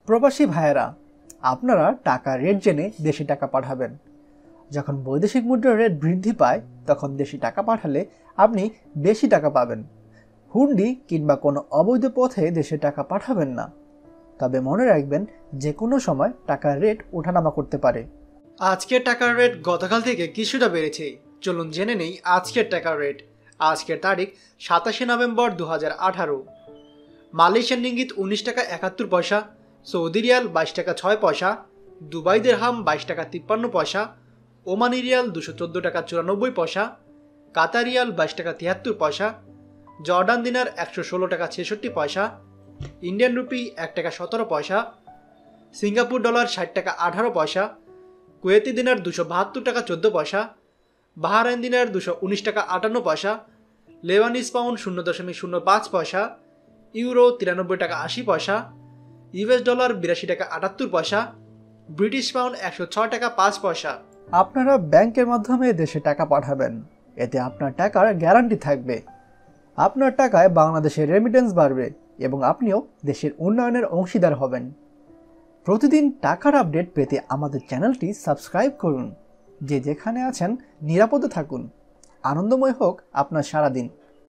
প্রবাসী ভাইয়েরা, আপনারা টাকা রেট জেনে দেশে টাকা পাঠাবেন। যখন বৈদেশিক মুদ্রার রেট বৃদ্ধি পায় তখন দেশে টাকা পাঠালে আপনি বেশি টাকা পাবেন। হুন্ডি কিংবা কোনো অবৈধ পথে দেশে টাকা পাঠাবেন না। তবে মনে রাখবেন, যে কোনো সময় টাকার রেট ওঠানামা করতে পারে। আজকের টাকার রেট গতকাল থেকে কিছুটা বেড়েছে। চলুন জেনে নেই আজকের টাকার রেট। আজকের তারিখ 27 নভেম্বর 2018। মালয়েশিয়ান রিঙ্গিত 19 টাকা 71 পয়সা, সৌদি রিয়াল 22 টাকা 6 পয়সা, দুবাই দিরহাম 22 টাকা 53 পয়সা, ওমানি রিয়াল 214 টাকা 94 পয়সা, কাতার রিয়াল 22 টাকা 73 পয়সা, জর্ডান দিনার 116 টাকা 66 পয়সা, ইন্ডিয়ান রুপি 1 টাকা 17 পয়সা, সিঙ্গাপুর ডলার 60 টাকা 18 পয়সা, কুয়েতি দিনার 272 টাকা 14 পয়সা, বাহরাইন দিনার 219 টাকা 58 পয়সা, লেবানিজ পাউন্ড 0.05 পয়সা, ইউরো 93 টাকা 80 পয়সা, ইউএস ডলার 82 টাকা 78 পয়সা, ব্রিটিশ পাউন্ড 106 টাকা 5 পয়সা। আপনারা ব্যাংকের মাধ্যমে দেশে টাকা পাঠাবেন, এতে আপনার টাকার গ্যারান্টি থাকবে। আপনার টাকায় বাংলাদেশের রেমিটেন্স বাড়বে এবং আপনিও দেশের উন্নয়নের অংশীদার হবেন। প্রতিদিন টাকার আপডেট পেতে আমাদের চ্যানেলটি সাবস্ক্রাইব করুন। যে যেখানে আছেন নিরাপদে থাকুন। আনন্দময় হোক আপনার সারাদিন।